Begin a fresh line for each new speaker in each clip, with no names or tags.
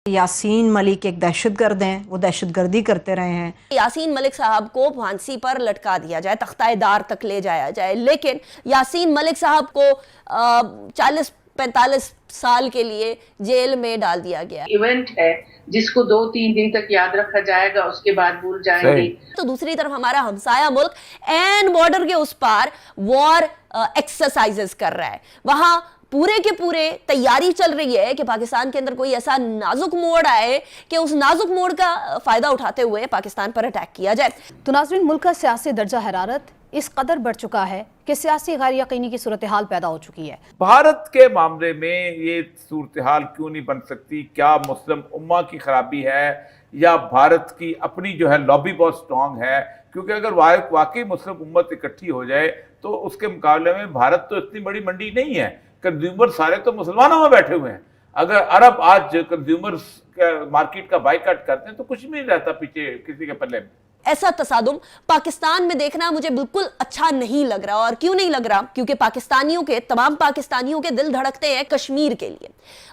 यासीन मलिक एक दहशतगर्द हैं, वो दहशतगर्दी करते रहे हैं।
यासीन मलिक साहब को फांसी पर लटका दिया जाए, तख्ताएदार तक ले जाया जाए, लेकिन यासीन मलिक साहब को 40-45 साल के लिए जेल में डाल दिया गया।
इवेंट है जिसको 2-3 दिन तक याद रखा जाएगा, उसके बाद भूल जाएंगे।
तो दूसरी तरफ हमारा हमसाया मुल्क एन बॉर्डर के उस पार वॉर एक्सरसाइजेस कर रहा है। वहां पूरे के पूरे तैयारी चल रही है कि पाकिस्तान के अंदर कोई ऐसा नाजुक मोड़ आए कि उस नाजुक मोड़ का फायदा उठाते हुए पाकिस्तान पर अटैक किया जाए।
तो नाज़रीन, मुल्क का सियासी दर्जा हरारत इस कदर बढ़ चुका है कि सियासी गैर यकीनी की सूरत हाल पैदा हो चुकी है।
भारत के मामले में ये सूरत हाल क्यों नहीं बन सकती? क्या मुस्लिम उम्मा की खराबी है या भारत की अपनी जो है लॉबी बहुत स्ट्रांग है? क्योंकि अगर वाकई मुस्लिम उम्मत इकट्ठी हो जाए तो उसके मुकाबले में भारत तो इतनी बड़ी मंडी नहीं है। कंज्यूमर सारे तो मुसलमानों में बैठे हुए हैं। अगर अरब आज कंज्यूमर मार्केट का बाइकाट करते हैं तो कुछ भी नहीं रहता पीछे किसी के पल्ले में।
ऐसा तसादुम पाकिस्तान में देखना मुझे बिल्कुल अच्छा नहीं लग रहा। और क्यों नहीं लग रहा? क्योंकि तमाम पाकिस्तानियों के दिल धड़कते हैं कश्मीर के लिए,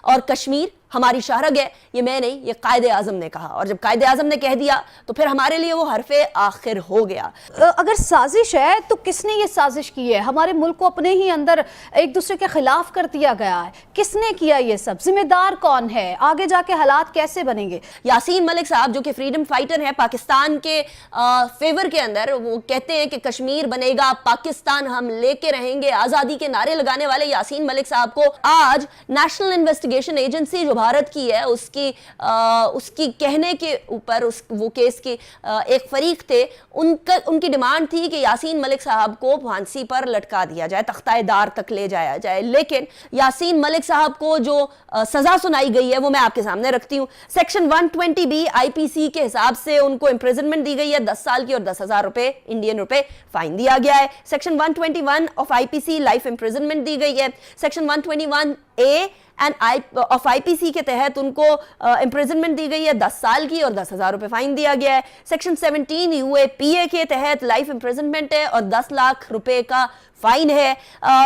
और कश्मीर हमारी शाहरग है। ये मैं नहीं, ये कायदे आजम ने कहा, और जब कायदे आजम ने कह दिया तो फिर हमारे लिए वो हरफे आखिर हो गया।
अगर साजिश है तो किसने ये साजिश की है? हमारे मुल्क को अपने ही अंदर एक दूसरे के खिलाफ कर दिया गया है। किसने किया ये सब? जिम्मेदार कौन है? आगे जाके हालात कैसे बनेंगे?
यासीन मलिक साहब जो कि फ्रीडम फाइटर हैं पाकिस्तान के फेवर के अंदर, वो कहते हैं कि कश्मीर बनेगा पाकिस्तान, हम लेके रहेंगे, आजादी के नारे लगाने वाले यासीन मलिक साहब को आज नेशनल इन्वेस्टिगेशन एजेंसी जो भारत की है उसकी कहने के ऊपर वो केस की एक फरीक थे, उनकी डिमांड थी कि यासीन मलिक साहब को फांसी पर लटका दिया जाए, तख्ताएदार तक ले जाया जाए। लेकिन यासीन मलिक साहब को जो सजा सुनाई गई है वो मैं आपके सामने रखती हूँ। सेक्शन 120B आईपीसी के हिसाब से उनको इंप्रिजनमेंट दी गई है 10 साल की, और 10,000 रुपए इंडियन रुपए फाइन दिया गया है। Section 121 of IPC life imprisonment दी गई है। सेक्शन 121A ऑफ आईपीसी के तहत उनको इंप्रिजनमेंट दी गई है 10 साल की, और 10,000 रुपए फाइन दिया गया है। सेक्शन 17 यूएपीए के तहत लाइफ इंप्रिजनमेंट है और 10 लाख रुपए का फाइन है।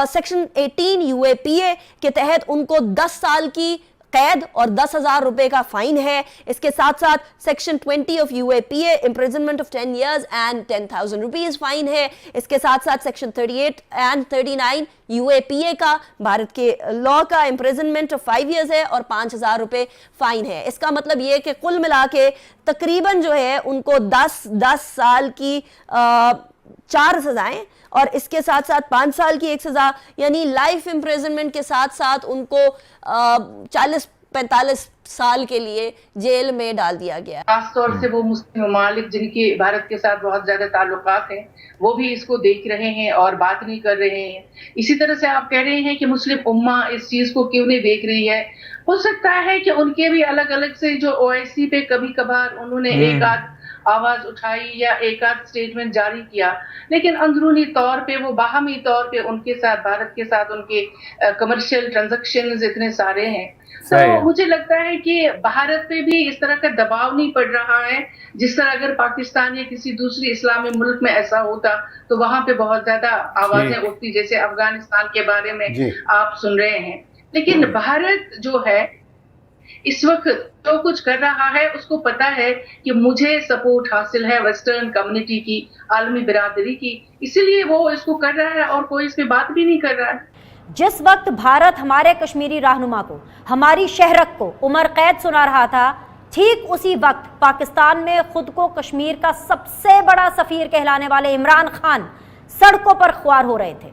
सेक्शन 18 यूएपीए के तहत उनको 10 साल की कैद और 10,000 रुपए का फाइन है। इसके साथ साथ section 20 of UAPA imprisonment of 10 years and 10,000 rupees fine है। इसके साथ साथ सेक्शन 38 एंड 39 यूएपीए का भारत के लॉ का इम्प्रिजनमेंट ऑफ 5 years है और 5,000 रुपए फाइन है। इसका मतलब ये कि कुल मिला के तकरीबन जो है उनको 10 साल की 4 सजाएं और इसके साथ साथ 5 साल की एक सजा, यानी लाइफ इम्प्रिजनमेंट के साथ साथ उनको 40-45 साल के लिए जेल में डाल दिया गया।
खासतौर से वो मुस्लिम ममालिक जिनके भारत के साथ बहुत ज्यादा ताल्लुकात हैं, वो भी इसको देख रहे हैं और बात नहीं कर रहे हैं। इसी तरह से आप कह रहे हैं कि मुस्लिम उम्मा इस चीज को क्यों नहीं देख रही है। हो सकता है कि उनके भी अलग अलग से जो ओआईसी पे कभी कभार उन्होंने एक आध आवाज उठाई या एक आध स्टेटमेंट जारी किया, लेकिन अंदरूनी तौर पे वो बाहमी तौर पे उनके साथ भारत के साथ उनके कमर्शियल ट्रांजैक्शंस इतने सारे हैं। तो मुझे लगता है कि भारत पे भी इस तरह का दबाव नहीं पड़ रहा है। जिस तरह अगर पाकिस्तान या किसी दूसरी इस्लामी मुल्क में ऐसा होता तो वहां पे बहुत ज्यादा आवाजें उठती, जैसे अफगानिस्तान के बारे में आप सुन रहे हैं। लेकिन भारत जो है इस वक्त जो कुछ कर रहा है उसको पता है कि मुझे सपोर्ट हासिल है वेस्टर्न कम्युनिटी की, आलमी बिरादरी की, इसीलिए वो इसको कर रहा है और कोई इस पे बात भी नहीं कर रहा है।
जिस वक्त भारत हमारे कश्मीरी रहनुमा को, हमारी शहरक को उम्र कैद सुना रहा था, ठीक उसी वक्त पाकिस्तान में खुद को कश्मीर का सबसे बड़ा सफीर कहलाने वाले इमरान खान सड़कों पर ख्वार हो रहे थे।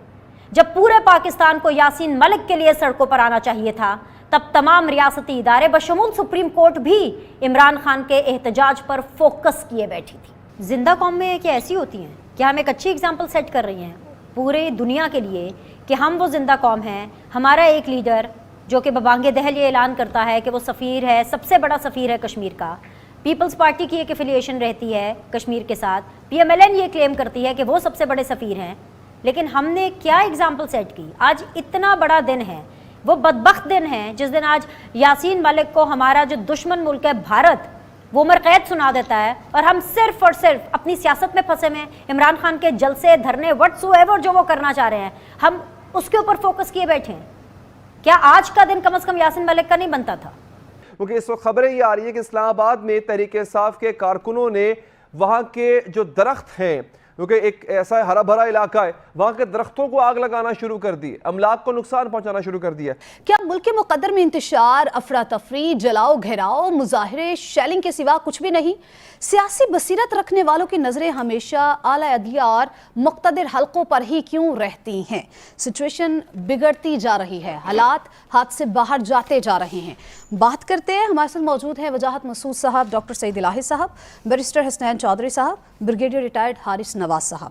जब पूरे पाकिस्तान को यासीन मलिक के लिए सड़कों पर आना चाहिए था, तब तमाम रियासती इदारे बशमूल सुप्रीम कोर्ट भी इमरान खान के एहतजाज पर फोकस किए बैठी थी। जिंदा कौम में क्या ऐसी होती हैं? क्या हम एक अच्छी एग्जाम्पल सेट कर रही हैं पूरे दुनिया के लिए कि हम वो जिंदा कौम हैं? हमारा एक लीडर जो कि बबांगे दहल ये ऐलान करता है कि वो सफ़ीर है, सबसे बड़ा सफ़ीर है कश्मीर का। पीपल्स पार्टी की एक एफिलिएशन रहती है कश्मीर के साथ, PMLN ये क्लेम करती है कि वो सबसे बड़े सफ़ीर हैं। लेकिन हमने क्या एग्जाम्पल सेट की? आज इतना बड़ा दिन है, वो बदबख्त दिन है जिस दिन आज यासीन मलिक को हमारा जो दुश्मन मुल्क है भारत, वो उम्र कैद सुना देता है, और हम सिर्फ और सिर्फ अपनी सियासत में फंसे हुए हैं। इमरान खान के जलसे, धरने, व्हाट्सएवर जो वो करना चाह रहे हैं, हम उसके ऊपर फोकस किए बैठे हैं। क्या आज का दिन कम से कम यासीन मलिक का नहीं बनता था?
کیونکہ اس وقت خبریں یہ آ رہی ہیں کہ اسلام آباد میں تحریک انصاف کے کارکنوں نے وہاں کے جو درخت ہیں، کیونکہ ایک ایسا ہرا بھرا علاقہ ہے، وہاں کے درختوں کو آگ لگانا شروع کر دی، املاک کو نقصان پہنچانا شروع کر دیا۔
کیا ملک کے مقدر میں انتشار، افراتفری، جلاؤ گھیراؤ، مظاہرے، شیلنگ کے سوا کچھ بھی نہیں؟ سیاسی بصیرت رکھنے والوں کی نظریں ہمیشہ اعلیٰ عدلیہ اور مقتدر حلقوں پر ہی کیوں رہتی ہیں؟ سچویشن بگڑتی جا رہی ہے، حالات ہاتھ سے باہر جاتے جا رہے ہیں۔ بات کرتے ہیں، ہمارے ساتھ موجود ہیں وجاہت مسعود صاحب، ڈاکٹر سعید الہی صاحب، بیرسٹر حسنین چودھری صاحب، بریگیڈیئر ریٹائرڈ حارث نواز صاحب۔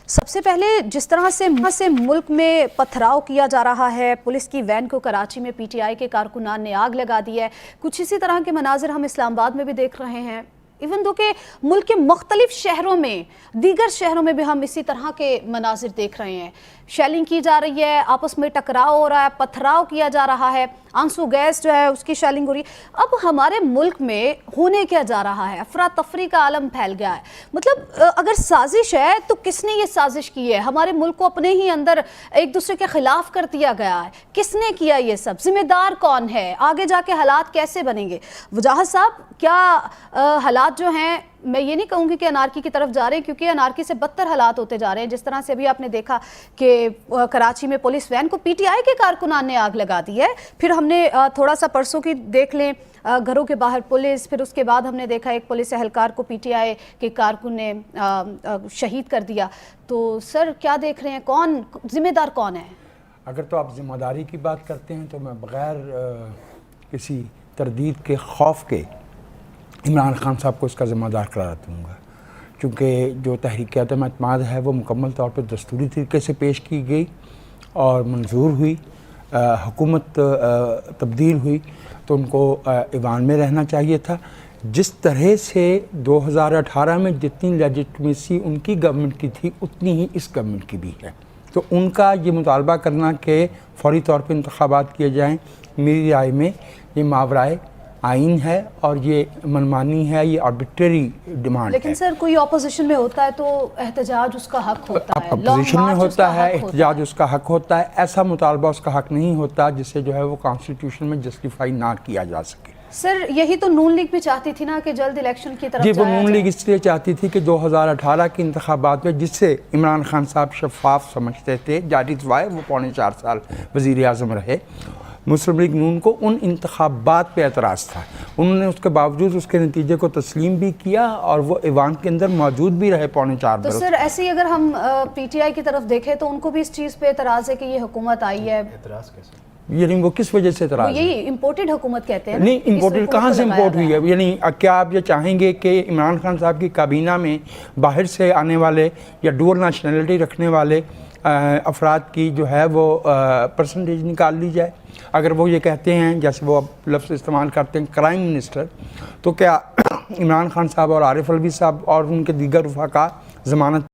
سب سے پہلے جس طرح سے ملک میں پتھراؤ کیا جا رہا ہے، پولیس کی وین کو کراچی میں پی ٹی آئی کے کارکنان نے آگ لگا دی ہے، کچھ اسی طرح کے مناظر ہم اسلام آباد میں بھی دیکھ رہے ہیں، ایون دو کہ ملک کے مختلف شہروں میں، دیگر شہروں میں بھی ہم اسی طرح کے مناظر دیکھ رہے ہیں۔ شیلنگ کی جا رہی ہے، آپس میں ٹکراؤ ہو رہا ہے، پتھراؤ کیا جا رہا ہے، آنسو گیس جو ہے اس کی شیلنگ ہو رہی ہے۔ اب ہمارے ملک میں ہونے کیا جا رہا ہے؟ افراتفری کا عالم پھیل گیا ہے۔ مطلب اگر سازش ہے تو کس نے یہ سازش کی ہے؟ ہمارے ملک کو اپنے ہی اندر ایک دوسرے کے خلاف کر دیا گیا ہے، کس نے کیا یہ سب؟ ذمہ دار کون ہے؟ آگے جا کے حالات کیسے بنیں گے؟ وجاہت صاحب، کیا حالات جو ہیں، میں یہ نہیں کہوں گی کہ انارکی کی طرف جا رہے ہیں، کیونکہ انارکی سے بدتر حالات ہوتے جا رہے ہیں، جس طرح سے ابھی آپ نے دیکھا کہ کراچی میں پولیس وین کو پی ٹی آئی کے کارکنان نے آگ لگا دی ہے، پھر ہم نے تھوڑا سا پرسوں کی دیکھ لیں، گھروں کے باہر پولیس، پھر اس کے بعد ہم نے دیکھا ایک پولیس اہلکار کو پی ٹی آئی کے کارکن نے شہید کر دیا۔ تو سر کیا دیکھ رہے ہیں، کون ذمہ دار کون ہے؟
اگر تو آپ ذمہ داری کی بات کرتے ہیں تو میں بغیر کسی تردید کے، خوف کے، عمران خان صاحب کو اس کا ذمہ دار قرار دوں گا، چونکہ جو تحریک عدم اعتماد ہے وہ مکمل طور پہ دستوری طریقے سے پیش کی گئی اور منظور ہوئی، حکومت تبدیل ہوئی تو ان کو ایوان میں رہنا چاہیے تھا۔ جس طرح سے 2018 میں جتنی لیجٹمیسی ان کی گورنمنٹ کی تھی اتنی ہی اس گورنمنٹ کی بھی ہے، تو ان کا یہ مطالبہ کرنا کہ فوری طور پہ انتخابات کیے جائیں، میری رائے میں یہ ماورائے آئین ہے اور یہ منمانی ہے، یہ آربیٹری ڈیمانڈ ہے۔
لیکن سر کوئی اپوزیشن میں ہوتا ہے تو احتجاج اس کا حق ہوتا ہے،
اپوزیشن میں ہوتا ہے احتجاج اس کا حق ہوتا ہے، ایسا مطالبہ اس کا حق نہیں ہوتا جسے جو ہے وہ کانسٹیٹیوشن میں جسٹیفائی نہ کیا جا سکے۔
سر یہی تو نون لیگ بھی چاہتی تھی نا کہ جلد الیکشن کی طرف
جی، وہ
جایا
نون
جائے۔
لیگ اس لیے چاہتی تھی کہ 2018 کے انتخابات میں جس سے عمران خان صاحب شفاف سمجھتے تھے، جاری دفاع وہ 4.25 سال وزیر اعظم رہے، مسلم لیگ نون کو ان انتخابات پہ اعتراض تھا، انہوں نے اس کے باوجود اس کے نتیجے کو تسلیم بھی کیا اور وہ ایوان کے اندر موجود بھی رہے 4.25 برس۔
تو سر ایسے ہی اگر ہم پی ٹی آئی کی طرف دیکھیں تو ان کو بھی اس چیز پہ اعتراض ہے کہ یہ حکومت آئی ہے،
یعنی وہ کس وجہ سے اعتراض ہے؟
یہی امپورٹڈ حکومت کہتے ہیں۔
نہیں، امپورٹڈ کہاں سے امپورٹ ہوئی ہے؟ یعنی کیا آپ یہ چاہیں گے کہ عمران خان صاحب کی کابینہ میں باہر سے آنے والے یا ڈوئل نیشنلٹی رکھنے والے افراد کی جو ہے وہ پرسنٹیج نکال لی جائے؟ اگر وہ یہ کہتے ہیں، جیسے وہ اب لفظ استعمال کرتے ہیں کرائم منسٹر، تو کیا عمران خان صاحب اور عارف الوی صاحب اور ان کے دیگر رفقا ضمانت